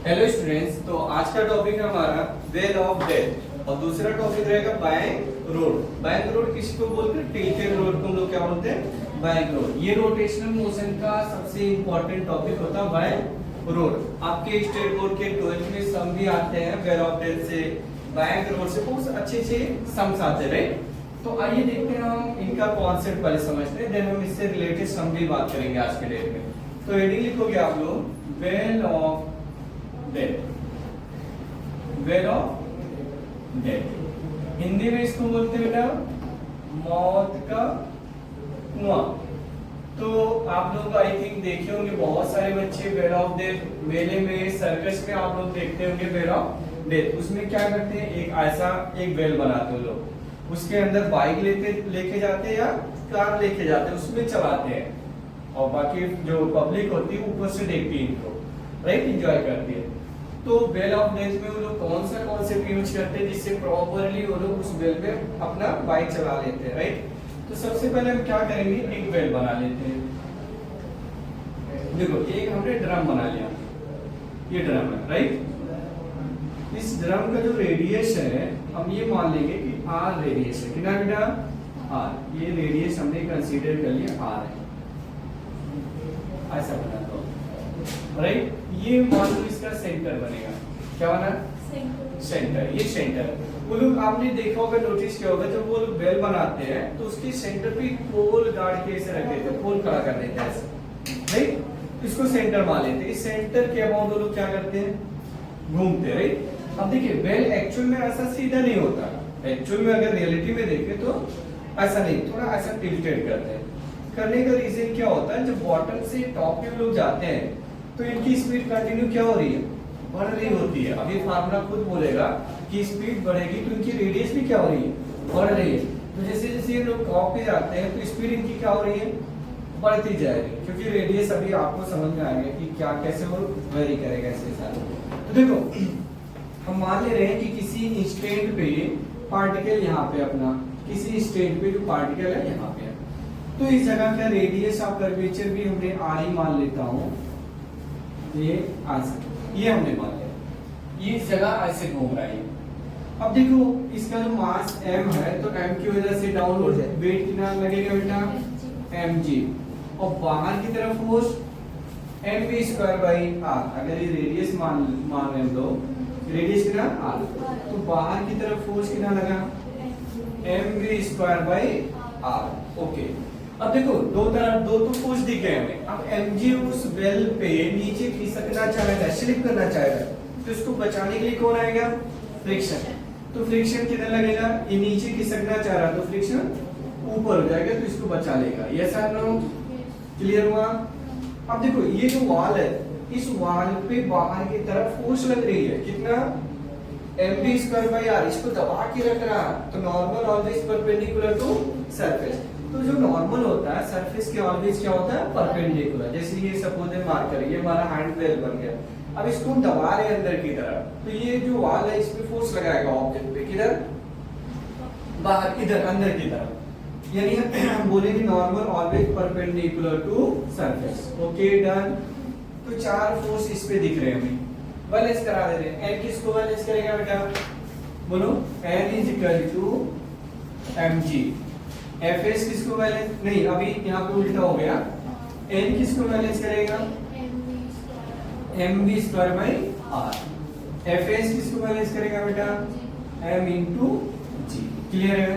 Hello students, तो आज का टॉपिक है हमारा वेल ऑफ डेथ और दूसरा टॉपिक रहेगा बैंक रोड। बैंक रोड किसी को बोलते हैं? टिल्टेड रोड को हम लोग क्या बोलते हैं? Bank road. ये रोटेशनल मोशन का सबसे इंपॉर्टेंट टॉपिक होता है बैंक रोड। आपके स्टेट बोर्ड के 12th में सम भी आते हैं वेल ऑफ डेथ से, बैंक रोड से बहुत अच्छे सम्स आते हैं। तो आइए देखते हैं हम इनका कॉन्सेप्ट पहले समझते हैं, देन हम इससे रिलेटेड सम भी बात करेंगे आज के डेट में। तो हेडिंग लिखोगे आप लोग well of death, well of death. Hindi में इसको बोलते हैं बेटा मौत का कुआं। तो आप लोग आई थिंक देखे होंगे बहुत सारे बच्चे वेल ऑफ डेथ मेले में, सर्कस में आप लोग देखते होंगे वेल ऑफ डेथ। उसमें क्या करते हैं, एक ऐसा एक वेल बनाते हैं लोग, उसके अंदर बाइक लेके जाते हैं या कार लेके जाते हैं, उसमें चलाते हैं और बाकी जो पब्लिक होती है ऊपर से देखती है इनको, राइट, एंजॉय करती है। तो वेल ऑफ डेथ में वो लोग कौन सा कॉन्सेप्ट यूज करते हैं जिससे प्रॉपरली वो लोग उस वेल पे अपना बाइक चला लेते हैं, राइट। तो सबसे पहले हम क्या करेंगे, एक वेल बना लेते हैं। देखो एक हमने ड्रम बना लिया, ये ड्रम है, राइट। इस ड्रम का जो रेडियस है हम ये मान लेंगे कि आर रेडियस है। कितना बेटा? आर। ये रेडियस हमने कंसीडर कर लिया आर है, ऐसा बना दो, राइट। ये मान लो इसका सेंटर बनेगा। क्या बना? सेंटर। ये सेंटर वो लोग आपने देखा होगा, नोटिस किया होगा, जब वो लोग बेल बनाते हैं तो उसके सेंटर पे पोल गाड़ के ऐसे रख देते हैं, पोल खड़ा कर देते हैं ऐसे, राइट। इसको सेंटर मान लेते हैं। इस सेंटर के अबाउट वो लोग क्या करते हैं, घूमते हैं, राइट। अब देखिए बेल एक्चुअल में ऐसा सीधा नहीं होता। एक्चुअल में अगर रियलिटी में देखें तो ऐसा नहीं, थोड़ा ऐसा टिल्टेड करते हैं। करने का रीजन क्या होता है, जब बॉटम से टॉप पे लोग जाते हैं तो इनकी स्पीड कंटिन्यू क्या हो रही है, बढ़ रही होती है। अभी फार्मूला खुद बोलेगा कि स्पीड बढ़ेगी तो इनकी रेडियस भी क्या हो रही है, बढ़ रही है। तो जैसे जैसे ये लोग टॉप पे जाते हैं तो स्पीड इनकी क्या हो रही है, बढ़ती जाएगी, क्योंकि रेडियस अभी आपको समझ में आएगा कि क्या कैसे वो वेरी करेगा इसके साथ। तो देखो हम मान ले रहे हैं कि किसी इंस्टेंट पे पार्टिकल यहाँ पे अपना, किसी इंस्टेंट पे जो पार्टिकल है यहाँ पे है, तो इस जगह का रेडियस ऑफ कर्वेचर भी हमने आर ही मान लेता हूँ। ये आंसर ये हमने मान लिया, ये इस जगह ऐसे घूम रहा है। अब देखो इसका जो मास m है तो m की वजह से डाउनवर्ड वेट कितना लगेगा बेटा, mg, और बाहर की तरफ फोर्स mv²/r। अगर ये रेडियस मान रहे हम लोग, रेडियस कितना r, तो बाहर की तरफ फोर्स कितना लगा, mv²/r। ओके। अब देखो दो तो फोर्स दिख गए हमें। अब mg उस वेल पे नीचे खिसकना चाहेगा, स्लिप करना चाहेगा, तो इसको बचाने के लिए कौन आएगा, फ्रिक्शन। तो फ्रिक्शन कितना लगेगा, ये नीचे खिसकना चाह रहा तो फ्रिक्शन ऊपर हो जाएगा, तो इसको बचा लेगा। ये सर नो क्लियर हुआ। अब देखो ये जो वॉल है, इस वॉल पे बाहर की तरफ फोर्स लग रही है, कितना, mv²/r। इसको दबा के रख रहा है, तो normal always perpendicular to surface. तो जो नॉर्मल होता है सरफेस के ऑलवेज क्या होता है, परपेंडिकुलर। जैसे ये सपोज मार्कर, ये हमारा हैंड वेल बन गया। अब इसको हम दबा रहे हैं अंदर की तरफ, तो ये जो वॉल है इस पे फोर्स लगाएगा ऑब्जेक्ट पे, किधर, बाहर, इधर अंदर की तरफ। यानी हम बोलेंगे normal always perpendicular to surface. Okay done. तो चार फोर्स इस पे दिख रहे हैं हमें, बैलेंस करा दे रहे हैं। n किसको बैलेंस करेगा बेटा, बोलो, n = mg। Fs किसको बैलेंस, नहीं अभी यहाँ पे उल्टा हो गया, n किसको बैलेंस करेगा, mv²/r। Fs किसको बैलेंस करेगा बेटा, m × g। क्लियर है।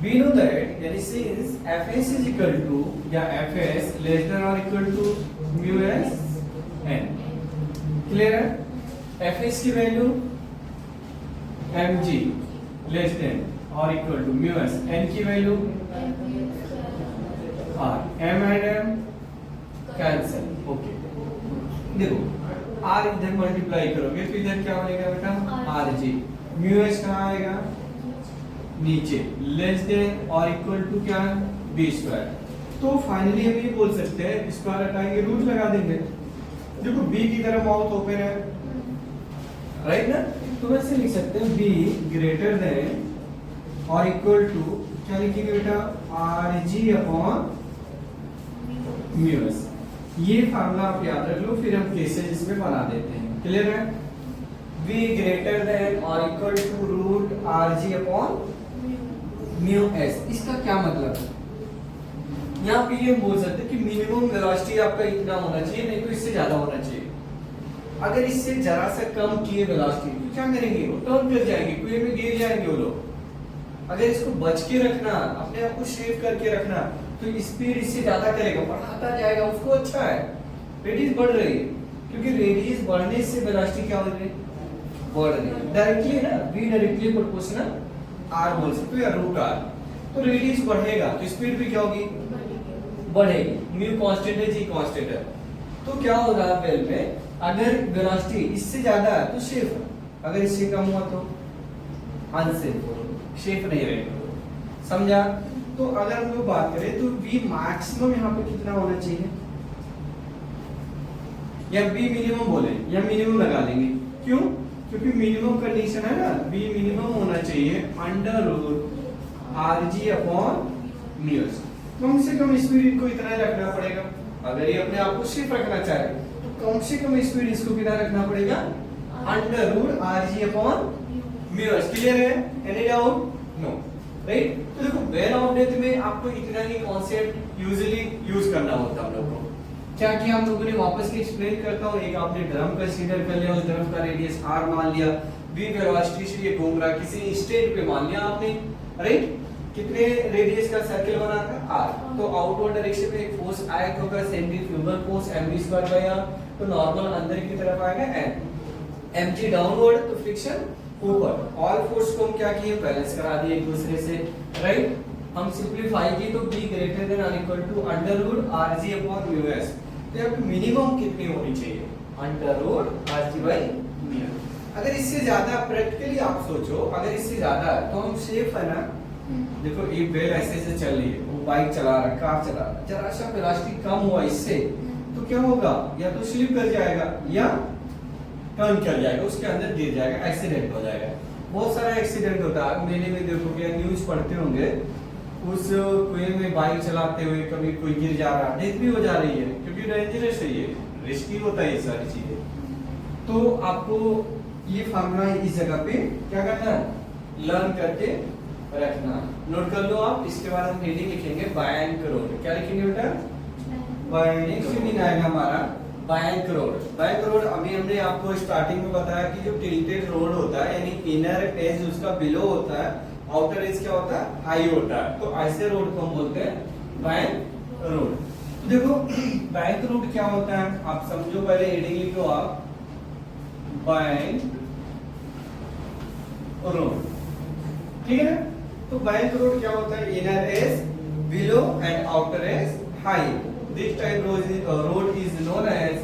We know that यानी since Fs = या Fs <= μs n। क्लियर है। Fs की वैल्यू mg <= μs, n की value r, m and m cancel. Okay देखो r इधर मल्टीप्लाई करोगे तो इधर क्या बनेगा बेटा, rg। μs कहाँ आएगा, नीचे, <= क्या, b²। तो फाइनली हम ये बोल सकते हैं, स्क्वायर हटाएंगे रूट लगा देंगे। देखो b की तरफ माउथ ओपन है, राइट ना, तो वैसे लिख सकते हैं b <= क्या लिखेंगे बेटा, rg/μs। ये फार्मूला आप याद रख लो, फिर हम केसेस इसमें बना देते हैं। क्लियर है? v ग्रेटर देन और equal to root rg upon mu s। इसका क्या मतलब है? यहाँ पे ये बोल सकते हैं कि मिनिमम वेलोसिटी आपका इतना होना चाहिए, नहीं तो इससे ज्यादा होना चाहिए। अगर इससे जरा सा कम किए वेलोसिटी तो क्या करेंगे? वो टर्न कर जाएंगे, कुएं में गिर जाएंगे वो लोग। अगर इसको बच के रखना, अपने आप को सेव करके रखना, तो स्पीड इससे ज्यादा करेगा, बढ़ाता जाएगा, उसको अच्छा है। रेडियस बढ़ रही है, क्योंकि रेडियस बढ़ने से वेलोसिटी क्या हो रही है? बढ़ रही है। डायरेक्टली ना, v डायरेक्टली प्रोपोर्शनल r बोल सकते हो या रूट r। तो रेडियस बढ़ेगा तो स्पीड भी क्या होगी? बढ़ेगी। म्यू कांस्टेंट है, जी कांस्टेंट है। तो क्या हो रहा है वेल में, अगर वेलोसिटी इससे ज्यादा है तो सेफ है, अगर इससे कम हुआ तो अनसेफ हो, सेफ नहीं रहेगा। समझा? तो अगर हम लोग बात करें तो v मैक्सिमम यहाँ पे कितना होना चाहिए, या v मिनिमम बोले या मिनिमम लगा लेंगे। क्यों? क्योंकि मिनिमम कंडीशन है ना, v मिनिमम होना चाहिए under root rg upon mu s। कम से कम स्पीड को इतना रखना पड़ेगा। अगर ये अपने आप को सेफ रखना चाहे तो कम से कम स्पीड इसको कितना रखना पड़ेगा? Under root rg upon mu s। Clear है? Any doubt? No, right? तो देखो वेल ऑफ डेथ में आपको इतना ही कॉन्सेप्ट यूजुअली यूज करना होता है हम लोग को। क्या किया हम लोगों ने, वापस से एक्सप्लेन करता हूँ। एक आपने ड्रम कंसीडर कर लिया, उस ड्रम का रेडियस r मान लिया, v वेलोसिटी से ये घूम रहा, किसी स्टेट पे मान लिया आपने, राइट? कितने रेडियस का सर्कल बना था? r। तो आउटवर्ड डायरेक्शन में एक फोर्स एक्ट होगा, सेंट्रीफ्यूगल फोर्स mv²r। तो नॉर्मल अंदर की तरफ आएगा n, mg डाउनवर्ड, तो फ्रिक्शन ऊपर। ऑल फोर्स को हम क्या किए? बैलेंस करा दिए एक दूसरे से, राइट? हम सिंपलीफाई की तो b ग्रेटर देन और equal to under root rg upon mu s। तो यहाँ पे मिनिमम कितनी होनी चाहिए? Under root rg by mu. अगर इससे ज्यादा, प्रैक्टिकली आप सोचो, अगर इससे ज्यादा है तो हम सेफ है ना। देखो ये बेल ऐसे से चल रही है, वो बाइक चला रहा है, कार चला रहा है, जरा सा वेलोसिटी कम हुआ इससे तो क्या होगा? या तो स्लिप कर जाएगा या टर्न कर जाएगा, उसके अंदर गिर जाएगा, एक्सीडेंट हो जाएगा। बहुत सारा एक्सीडेंट होता है, मेले में देखोगे, न्यूज पढ़ते होंगे, उस कुएं में बाइक चलाते हुए कभी कोई गिर जा रहा है, डेथ भी हो जा रही है, क्योंकि डेंजरस है, ये रिस्की होता है ये सारी चीजें। तो आपको ये फार्मूला इस जगह पे क्या करना है? लर्न करके रखना। नोट कर लो आप। इसके बाद हम हेडिंग लिखेंगे बैंक रोड। क्या लिखेंगे बेटा? बैंक मीन आएगा हमारा बैंक रोड। बैंक रोड अभी हमने आपको स्टार्टिंग में बताया कि जो टिल्टेड रोड होता है, यानी इनर एज उसका बिलो होता है, आउटर एज क्या होता है? हाई होता है। तो ऐसे रोड को हम बोलते हैं बैंक रोड। तो देखो बैंक रोड क्या होता है आप समझो, पहले हेडिंग लिखो आप, बैंक रोड। ठीक है? तो बैंक रोड क्या होता है? Inner edge below and outer edge high. This type road is known as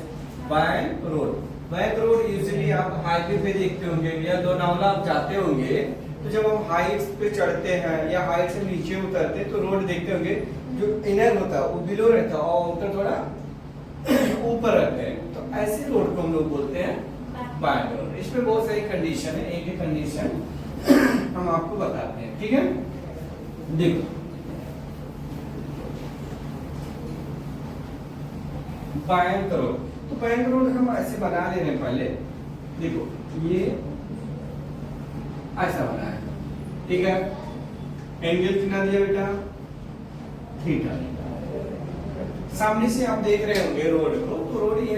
bank road. Bank road usually आप हाईवे पे देखते होंगे या लोनावला आप जाते होंगे, तो जब हम हाइट्स पे चढ़ते हैं या हाइट से नीचे उतरते हैं तो रोड देखते होंगे, जो इनर होता है वो बिलो रहता है और आउटर थोड़ा ऊपर रहते हैं। तो ऐसे रोड को हम लोग बोलते हैं बैंक रोड। इसमें बहुत सारी कंडीशन है, एक एक कंडीशन हम आपको बताते हैं। ठीक है? देखो बैंक रोड, तो बैंक रोड हम ऐसे बना ले रहे हैं। पहले देखो ये ऐसा बना है, ठीक है? एंगल कितना दिया बेटा? थीटा। सामने से आप देख रहे होंगे रोड को, तो रोड ये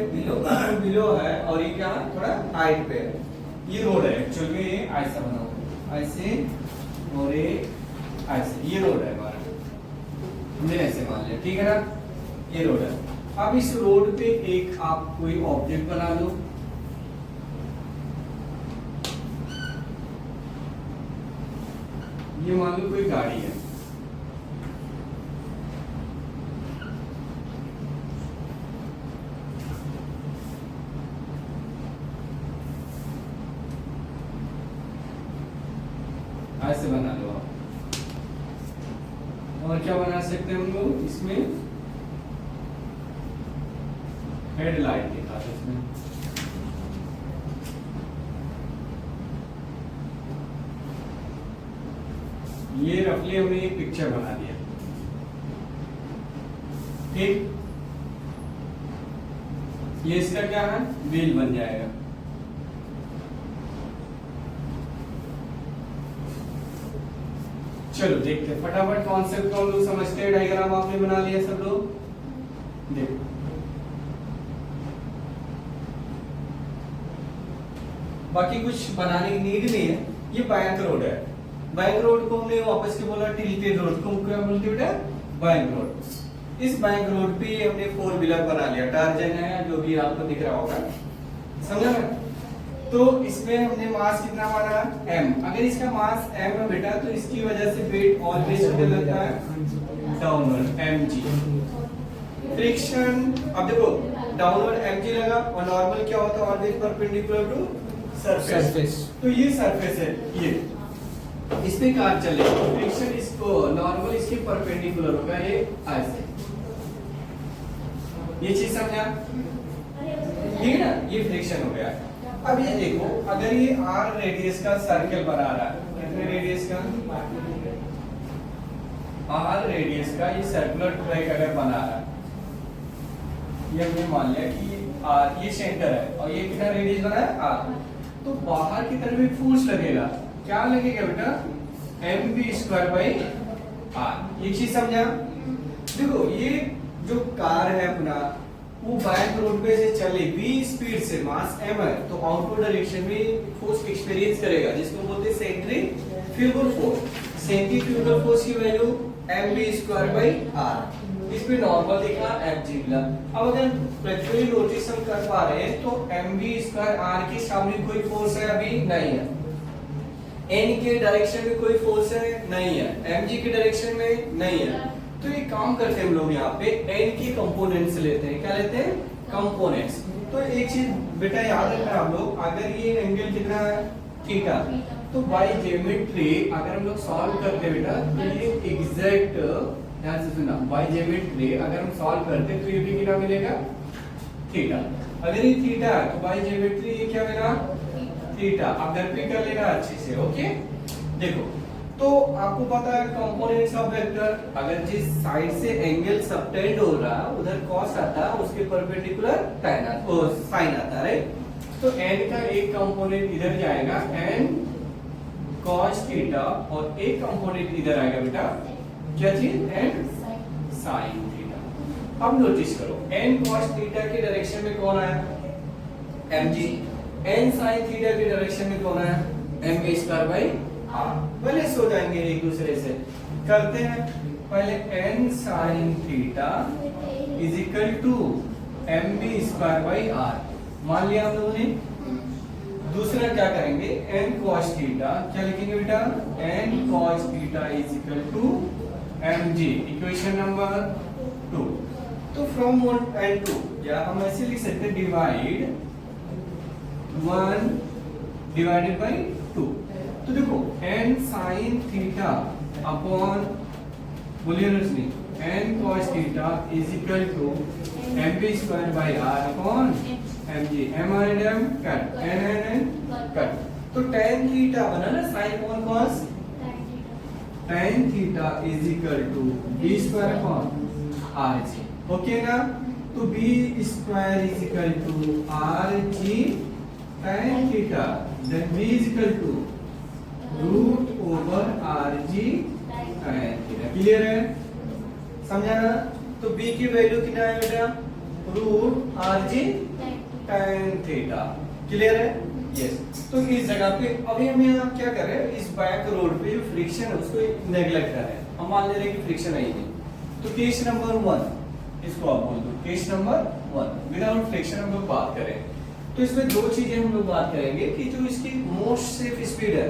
बिलो है और ये क्या है? थोड़ा हाइट पे है। ये रोड है एक्चुअल में, ये ऐसा बना हुआ, ऐसे और ये ऐसे, ये रोड है हमारा, हमने ऐसे मान लिया। ठीक है ना? ये रोड है। अब इस रोड पे एक आप कोई ऑब्जेक्ट बना दो, ये मान लो कोई गाड़ी है, ऐसे बना लो आप। और क्या बना सकते हैं हम लोग? इसमें हेडलाइट दिखा दो इसमें। ये रफली हमने एक पिक्चर बना दिया। ठीक? ये इसका क्या है, व्हील बन जाएगा। चलो देखते हैं फटाफट कॉन्सेप्ट को हम लोग समझते हैं। डायग्राम आपने बना लिया सब लोग, देखो बाकी कुछ बनाने की नीड नहीं है। ये बैंक रोड है, बैंक रोड को हमने वापस के बोला टिल्टेड रोड को क्या बोलते बेटा, बैंक रोड। इस बैंक रोड पे हमने 4 व्हीलर बना लिया, टार्जन है जो भी आपको दिख रहा होगा, समझा ना। तो इसमें हमने मास कितना माना, m। अगर इसका मास m है बेटा तो इसकी वजह से वेट ऑलवेज कितना लगता है, डाउनवर्ड mg। फ्रिक्शन, अब देखो डाउनवर्ड mg लगा और नॉर्मल क्या होता है, ऑलवेज परपेंडिकुलर टू सरफेस। तो ये सरफेस है, ये इस पे कार चले, फ्रिक्शन इसको नॉर्मल इसके परपेंडिकुलर होगा, ये ऐसे। ये चीज समझा, ठीक है ना, ये फ्रिक्शन हो गया। अब ये देखो अगर ये r रेडियस का सर्कल बना रहा है, कितने रेडियस का, r रेडियस का ये सर्कुलर ट्रैक अगर बना रहा है, ये हमने मान लिया कि r ये सेंटर है और ये कितना रेडियस बना है r, तो बाहर की तरफ एक फोर्स लगेगा, क्या लगेगा बेटा, mv²/r। ये चीज समझा। देखो ये जो कार है अपना, वो बैंक रोड पे से चले v स्पीड से, मास m है, तो आउटवर्ड डायरेक्शन में फोर्स एक्सपीरियंस करेगा, जिसको बोलते हैं सेंट्रीफ्यूगल फोर्स। सेंट्रीफ्यूगल फोर्स की वैल्यू mv²/r। इस पे नॉर्मल देखा, mg मिला। अब अगर प्रैक्टिकली नोटिस हम कर पा रहे हैं तो mv²r के सामने कोई फोर्स है अभी नहीं है, n के डायरेक्शन में कोई फोर्स है नहीं है, mg के डायरेक्शन में नहीं है। तो ये काम करते हैं हम लोग यहाँ पे n के कंपोनेंट्स लेते हैं, क्या लेते हैं, कंपोनेंट्स। तो एक चीज बेटा याद रखना आप लोग, अगर ये एंगल कितना है, थीटा, तो बाय ज्योमेट्री अगर हम लोग सॉल्व करते हैं बेटा तो ये एग्जैक्ट, ध्यान से सुनना, बाय ज्योमेट्री अगर हम सॉल्व करते तो ये भी कितना मिलेगा, थीटा। अगर ये थीटा है तो बाय ज्योमेट्री ये क्या मिला, थीटा। अब घर पे कर लेना अच्छे से, ओके। देखो तो आपको पता है कंपोनेंट्स ऑफ वेक्टर, अगर जिस साइड से एंगल सबटेंड हो रहा है उधर कॉस आता है, उसके परपेंडिकुलर tan आता है, साइन आता है, राइट। तो n का एक कंपोनेंट इधर जाएगा n cos थीटा और एक कंपोनेंट इधर आएगा बेटा, क्या चीज, n sin थीटा। अब नोटिस करो n cos थीटा के डायरेक्शन में कौन आया, mg, n sin थीटा के डायरेक्शन में कौन आया, mv²/r। बैलेंस हो जाएंगे एक दूसरे से, करते हैं। पहले n sin theta is equal to mv²/r मान लिया हम लोगों ने। दूसरा क्या करेंगे, n cos थीटा, क्या लिखेंगे बेटा, n cos theta is equal to mg, equation number 2। तो फ्रॉम 1 and 2 या हम ऐसे लिख सकते हैं, डिवाइड 1 डिवाइडेड बाय 2। तो देखो n sin थीटा अपॉन, बोलिए Rajni, n cos theta is equal to mv²/r upon mg, m और m कट, n कट। तो tan थीटा बना ना, sin अपॉन cos, tan theta is equal to b² upon rg, okay ना। तो b² is equal to rg tan theta, then b is equal to √/rg tan theta. Clear है, समझा ना। तो b की वैल्यू कितना है बेटा, √rg tan थीटा। क्लियर है, यस। तो इस जगह पे अभी हम यहाँ क्या कर रहे हैं, इस बैक रोड पे जो फ्रिक्शन है उसको नेग्लेक्ट कर रहे हैं, हम मान ले रहे हैं कि फ्रिक्शन है ही नहीं। तो केस नंबर 1 इसको आप बोल दो, केस नंबर 1 विदाउट फ्रिक्शन हम लोग बात करें। तो इसमें दो चीजें हम लोग बात करेंगे कि जो इसकी मोस्ट सेफ स्पीड है,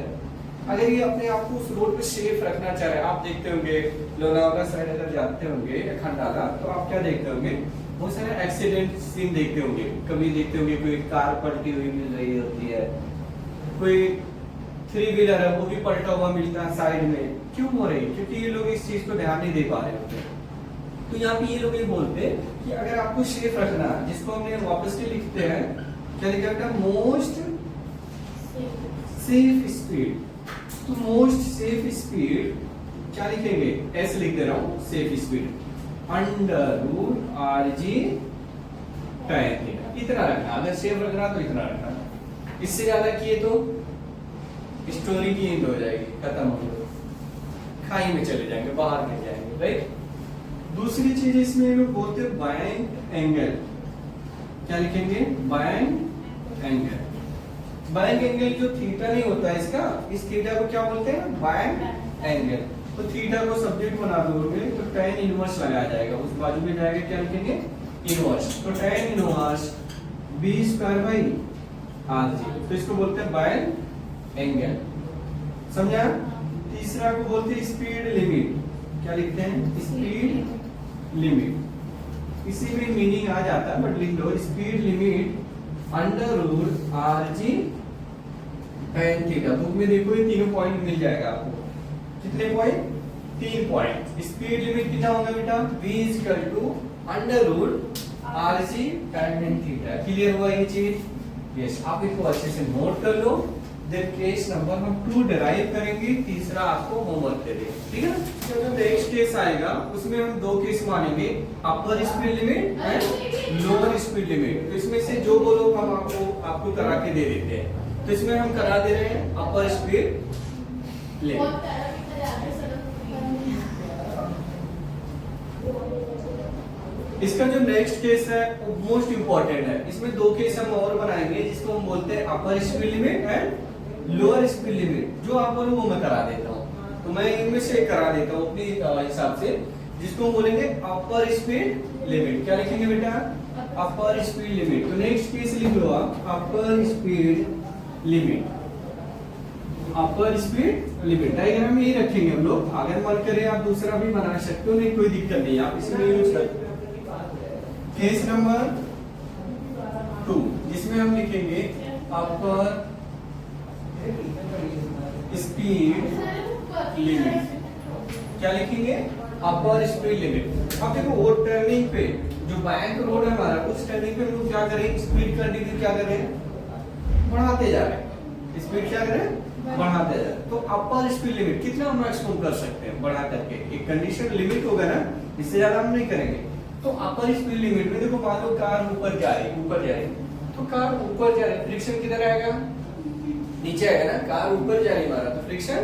अगर ये अपने आप को उस रोड पे सेफ रखना चाह रहे हैं, आप देखते होंगे लोनावला साइड अगर जाते होंगे या खंडाला, तो आप क्या देखते होंगे, बहुत सारे एक्सीडेंट सीन देखते होंगे। कभी देखते होंगे कोई कार पलटी हुई मिल रही होती है, कोई 3 व्हीलर है वो भी पलटा हुआ मिलता है साइड में। क्यों हो रही, क्योंकि ये लोग इस चीज को ध्यान नहीं दे पा रहे होते। तो यहाँ पे ये लोग ये बोलते हैं कि अगर आपको सेफ रखना, जिसको हमने वापस से लिखते हैं, क्या लिखा है, मोस्ट सेफ स्पीड। तो मोस्ट सेफ स्पीड क्या लिखेंगे, ऐसे लिख दे रहा हूं, safe speed √rg tan theta. इतना रखना, अगर सेफ रखना तो इतना रखना, इससे ज्यादा किए तो स्टोरी की एंड हो जाएगी, खत्म हो गया, खाई में चले जाएंगे, बाहर गिर जाएंगे, राइट। दूसरी चीज इसमें लोग बोलते हैं बायंग एंगल, क्या लिखेंगे, बायंग एंगल। बायंग एंगल जो थीटा नहीं होता है इसका, इस थीटा को क्या बोलते हैं, बायंग एंगल। तो थीटा को सब्जेक्ट बना दोगे तो tan इनवर्स लगाया जाएगा, उस बाजू में जाएगा, क्या लिखेंगे, इनवर्स। तो tan इनवर्स b²/rg, तो इसको बोलते हैं बायंग एंगल, समझा। तीसरा को बोलते हैं स्पीड लिमिट, क्या लिखते हैं, स्पीड लिमिट, इसी में मीनिंग आ जाता है बट लिख लो, speed limit √rg tan theta. Book में देखो ये तीनों पॉइंट मिल जाएगा आपको, कितने पॉइंट, 3 पॉइंट। स्पीड लिमिट कितना होगा बेटा, v √rg tan theta. Clear हुआ ये चीज, यस। आप इसको अच्छे से नोट कर लो, देन केस नंबर हम 2 डिराइव करेंगे, तीसरा आपको होमवर्क दे देंगे, ठीक है। तो जो नेक्स्ट केस आएगा उसमें हम 2 केस मानेंगे, upper speed limit and lower speed limit. तो इसमें से जो बोलो हम आपको करा के दे देते हैं। तो इसमें हम करा दे रहे हैं अपर स्पीड लिमिट। इसका जो नेक्स्ट केस है वो मोस्ट इंपॉर्टेंट है, इसमें 2 केस हम और बनाएंगे जिसको हम बोलते हैं upper speed limit and lower speed limit. जो आप बोलो वो मैं करा देता हूँ, तो मैं इनमें से करा देता हूँ अपने हिसाब से, जिसको हम बोलेंगे अपर स्पीड लिमिट। क्या लिखेंगे बेटा, अपर स्पीड लिमिट। तो नेक्स्ट केस लिख लो आप, अपर स्पीड लिमिट, अपर स्पीड लिमिट। डायग्राम में ही रखेंगे हम लोग, अगर मन करे आप दूसरा भी बना सकते हो, नहीं कोई दिक्कत नहीं, आप इसमें यूज कर। केस नंबर 2 जिसमें हम लिखेंगे अपर स्पीड लिमिट, क्या लिखेंगे, अपर स्पीड लिमिट। अब देखो वो टर्निंग पे जो बैंक रोड है हमारा, उस टर्निंग पे हम लोग क्या करें, स्पीड का डिग्री क्या करें, बढ़ाते जा रहे हैं, स्पीड क्या करें, बढ़ाते जा रहे हैं। तो अपर स्पीड लिमिट कितना हम मैक्सिमम कर सकते हैं बढ़ा करके, एक कंडीशन लिमिट होगा ना, इससे ज्यादा हम नहीं करेंगे। तो अपर स्पीड लिमिट में देखो, मान लो कार ऊपर जा रही, तो कार ऊपर जा रही, फ्रिक्शन किधर आएगा, नीचे आएगा ना, कार ऊपर जा रही हमारा, तो फ्रिक्शन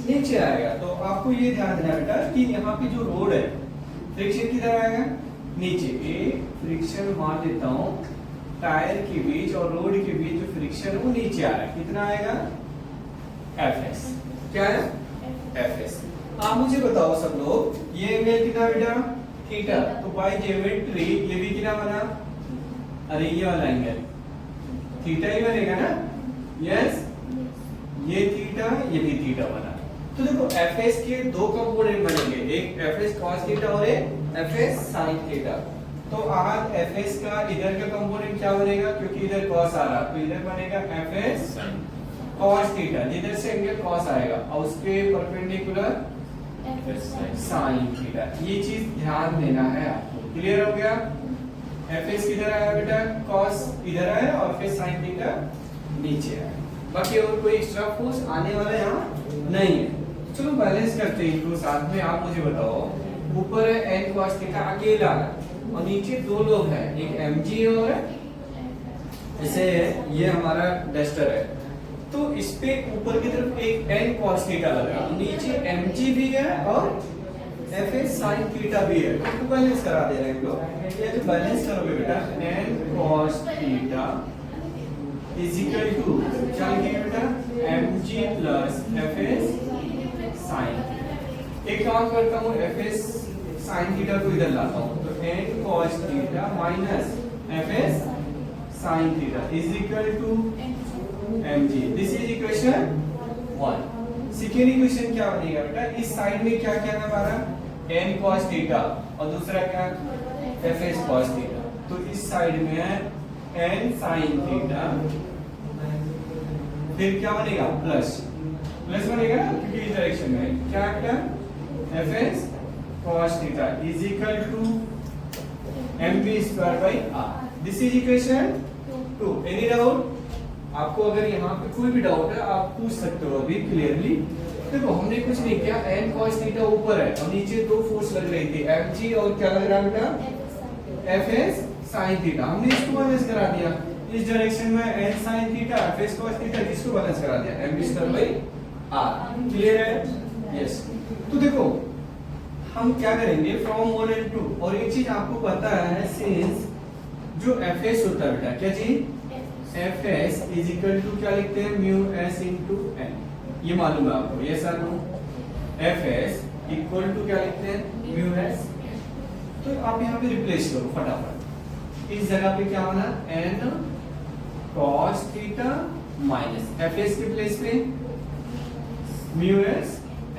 नीचे आएगा। तो आपको ये ध्यान देना बेटा कि यहाँ पे जो रोड है, फ्रिक्शन किधर आएगा, नीचे। एक फ्रिक्शन मान लेता हूँ टायर के बीच और रोड के बीच जो फ्रिक्शन वो नीचे आ रहा है, कितना आएगा, Fs। क्या है, Fs। आप मुझे बताओ सब लोग, ये एंगल कितना बेटा, थीटा। तो बाय ज्योमेट्री ये भी कितना बना, अरे ये वाला एंगल थीटा ही बनेगा ना, यस। ये थीटा, ये भी थीटा बना। तो देखो Fs के 2 कंपोनेंट बनेंगे, एक Fs cos थीटा और एक Fs sin थीटा। तो आज Fs का इधर का कंपोनेंट क्या बनेगा, क्योंकि इधर cos आ रहा, तो इधर बनेगा Fs cos थीटा, जिधर से एंगल cos आएगा और उसके परपेंडिकुलर sin थीटा। ये चीज ध्यान देना है आपको, क्लियर हो गया। Fs किधर आया बेटा, cos इधर आया और फिर sin थीटा नीचे आया। बाकी और कोई एक्स्ट्रा फोर्स आने वाला यहाँ नहीं है। चलो बैलेंस करते हैं इनको साथ में। आप मुझे बताओ, ऊपर है n cos थीटा अकेला और नीचे 2 लोग हैं, एक mg और जैसे ये हमारा डस्टर है, तो इस पे ऊपर की तरफ एक n cos थीटा लगा, नीचे mg भी है और fs sin थीटा भी है। तो बैलेंस करा दे रहे हैं हम लोग। ये जो बैलेंस करोगे बेटा, n cos theta is equal to क्या लिखेंगे बेटा, mg प्लस fs sin। एक काम करता हूँ, fs sin थीटा को इधर लाता हूँ, तो n cos theta minus fs sin theta is equal to mg। This is equation 1। Second equation क्या बनेगा बेटा, इस साइड में क्या क्या है हमारा, n cos थीटा और दूसरा क्या, fs cos थीटा। तो इस साइड में है n sin थीटा, फिर क्या बनेगा, प्लस बनेगा ना, क्योंकि इस डायरेक्शन में क्या बेटा, fs cos theta is equal to mv²/r। This is equation 2। Any doubt? आपको अगर यहाँ पे कोई भी डाउट है आप पूछ सकते हो अभी क्लियरली। देखो हमने कुछ नहीं किया, n cos थीटा ऊपर है और नीचे 2 फोर्स लग रही थी, mg और क्या लग रहा है बेटा, fs साइन थीटा, हमने इसको बैलेंस करा दिया इस डायरेक्शन में n sin theta f cos theta, किसको बैलेंस करा दिया mv square by r। Clear है? यस। तो देखो हम क्या करेंगे फ्रॉम 1 and 2, और एक चीज आपको पता है सिंस जो fs होता है बेटा, क्या चीज fs इज इक्वल टू क्या लिखते हैं म्यू s इनटू n, ये मालूम है आपको, यस और नो? fs इक्वल टू क्या लिखते हैं म्यू s। तो आप यहाँ पे रिप्लेस करो फटाफट, इस जगह पे क्या होना n cos theta minus fs के प्लेस पे म्यू s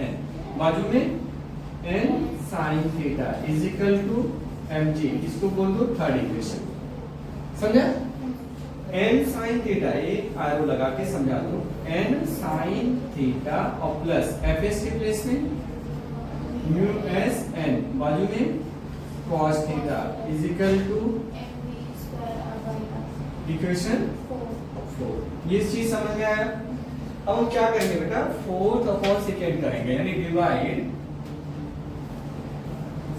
n, बाजू में n sin theta is equal to mg, इसको बोल दो थर्ड इक्वेशन, समझा? n sin थीटा, एक एरो लगा के समझा दो, n sin थीटा और प्लस fs के प्लेस में म्यू s n, बाजू में cos theta is equal to equation 4। ये चीज समझ में आया? अब हम क्या करेंगे बेटा, फोर्थ अपॉन सेकेंड करेंगे, यानी डिवाइड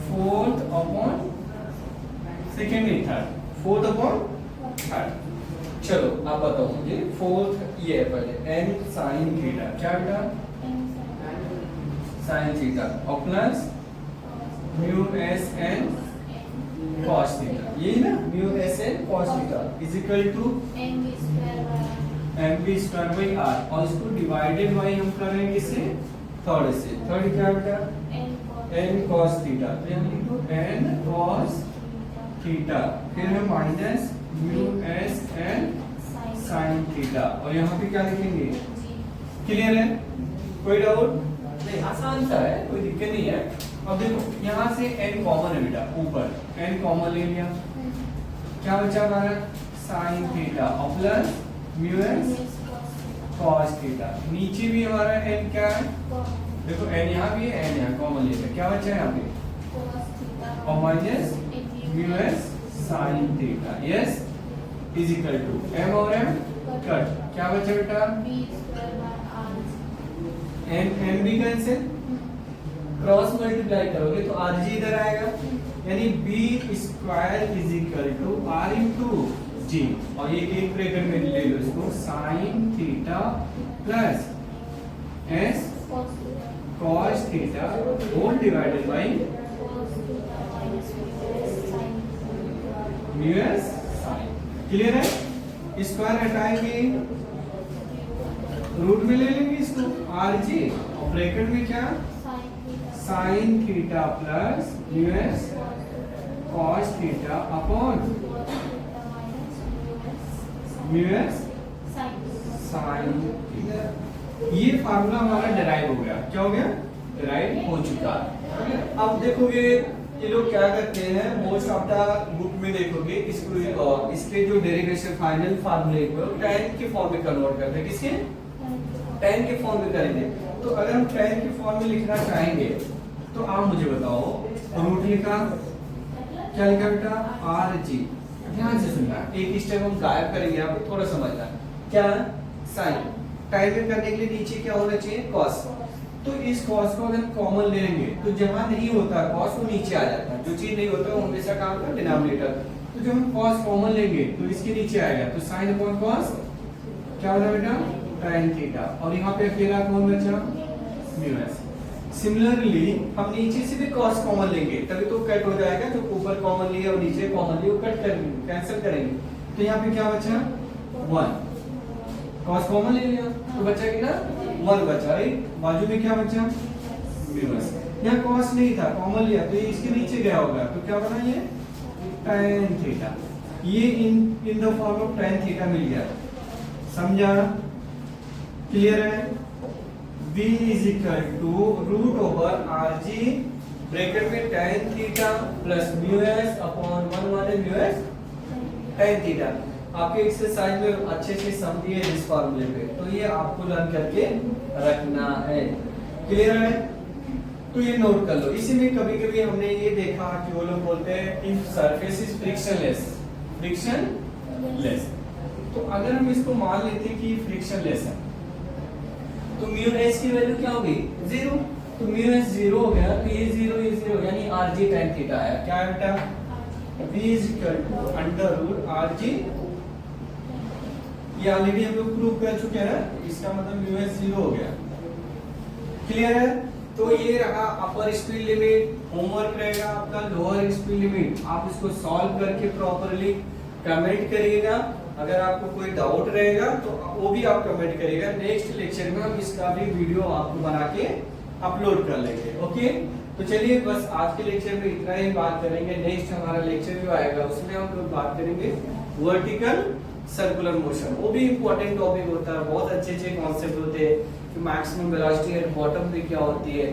फोर्थ अपॉन सेकेंड नहीं थर्ड, फोर्थ अपॉन थर्ड। चलो आप बताओ मुझे, फोर्थ ये है पहले n sin थीटा, क्या बेटा sin थीटा और plus mu s n cos theta, यही ना mu s n cos theta is equal to mv square by r, और इसको डिवाइडेड बाई हम कर रहे हैं किससे, थर्ड से। थर्ड क्या बेटा n cos थीटा, तो यहाँ लिख दो n cos थीटा, फिर है minus mu s n sin theta, और यहाँ पे क्या लिखेंगे? क्लियर है? कोई डाउट नहीं? आसान सा है, कोई दिक्कत नहीं है। अब देखो यहाँ से n कॉमन है बेटा, ऊपर n कॉमन ले लिया, क्या बचा हमारा sin थीटा और plus mu s cos theta, नीचे भी हमारा n क्या है, देखो n यहाँ भी है, n यहाँ कॉमन ले लिया, क्या बचा है यहाँ पे और minus mu s sin theta, yes is equal to m और m कट, क्या बचा बेटा n भी कैंसिल, क्रॉस मल्टीप्लाई करोगे तो rg इधर आएगा, यानी b square is equal to r into g, और ये एक ब्रैकेट में ले लो इसको, sin theta plus s cos theta whole divided by mu s sin। Clear है? स्क्वायर हटाएंगे, रूट में ले लेंगे इसको rg, और ब्रैकेट में क्या sin theta plus mu s cos theta upon mu s sin theta. ये फार्मूला हमारा डिराइव हो गया, क्या हो गया? डिराइव हो चुका है। अब देखोगे ये लोग क्या करते हैं, मोस्ट ऑफ द बुक में देखोगे इसको, इसके जो डेरिवेशन फाइनल फार्मूले को tan के फॉर्म में कन्वर्ट करते हैं, किसके tan के फॉर्म में करेंगे। तो अगर हम tan के फॉर्म में लिखना चाहेंगे तो आप मुझे बताओ, रूट लिखा, क्या लिखा बेटा rg, ध्यान से सुनना, एक स्टेप हम गायब करेंगे, आपको थोड़ा समझना, क्या sin टाइम में करने के लिए नीचे क्या होना चाहिए cos, तो इस cos को अगर कॉमन ले लेंगे तो जहां नहीं होता cos वो नीचे आ जाता है, जो चीज नहीं होता वो हमेशा काम करता है डिनोमिनेटर, तो जब हम cos कॉमन लेंगे तो इसके नीचे आएगा, तो sin अपॉन cos क्या होगा बेटा tan थीटा, और यहाँ पे अकेला कौन बचा म्यू s। सिमिलरली हम नीचे से भी cos कॉमन लेंगे तभी तो कट हो जाएगा, जो ऊपर कॉमन लिया और नीचे कॉमन लिया वो कट करेंगे, कैंसिल करेंगे, तो यहाँ पे क्या बचा 1, cos कॉमन ले लिया तो बचा कितना 1 बचा, राइट, बाजू में क्या बचा म्यू s, यहाँ cos नहीं था कॉमन लिया तो ये इसके नीचे गया होगा, तो क्या बना ये tan थीटा, ये in the form of tan theta मिल गया, समझा? क्लियर है? b is equal to root over rg bracket में tan theta plus mu s upon 1 minus mu s tan theta. आपके एक्सरसाइज में अच्छे से सम दिए इस फार्मूले पे, तो ये आपको लर्न करके रखना है। क्लियर है? तो ये नोट कर लो। इसी में कभी कभी हमने ये देखा कि वो लोग बोलते हैं इफ सरफेस इज फ्रिक्शनलेस, तो अगर हम इसको मान लेते हैं कि फ्रिक्शनलेस है तो म्यू s की वैल्यू क्या होगी 0, तो म्यू s 0 हो गया, तो ये 0 यानी rg tan थीटा आया, क्या है बेटा V is equal to under root R G, ये ऑलरेडी हम लोग प्रूव कर चुके हैं, इसका मतलब म्यू एस 0 हो गया। क्लियर है? तो ये रहा अपर स्पीड लिमिट। होमवर्क रहेगा आपका लोअर स्पीड लिमिट, आप इसको सॉल्व करके प्रॉपरली कमेंट करिएगा। अगर आपको कोई डाउट रहेगा तो वो भी आप कमेंट करिएगा। नेक्स्ट लेक्चर में हम इसका भी वीडियो आपको बना के अपलोड कर लेंगे। ओके, तो चलिए बस आज के लेक्चर में इतना ही बात करेंगे। नेक्स्ट हमारा लेक्चर जो आएगा उसमें हम लोग बात करेंगे वर्टिकल सर्कुलर मोशन। वो भी इंपॉर्टेंट टॉपिक होता है, बहुत अच्छे कॉन्सेप्ट होते हैं कि मैक्सिमम वेलोसिटी एट बॉटम पे क्या होती है,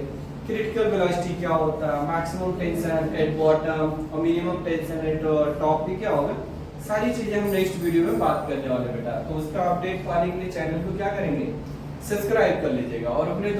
क्रिटिकल वेलोसिटी क्या होता है, मैक्सिमम टेंशन एट बॉटम और मिनिमम टेंशन एट टॉप पे क्या होगा, सारी चीजें हम नेक्स्ट वीडियो में बात करने वाले बेटा। तो उसका अपडेट पाने के लिए चैनल को क्या करेंगे, सब्सक्राइब कर लीजिएगा और अपने दोस्तों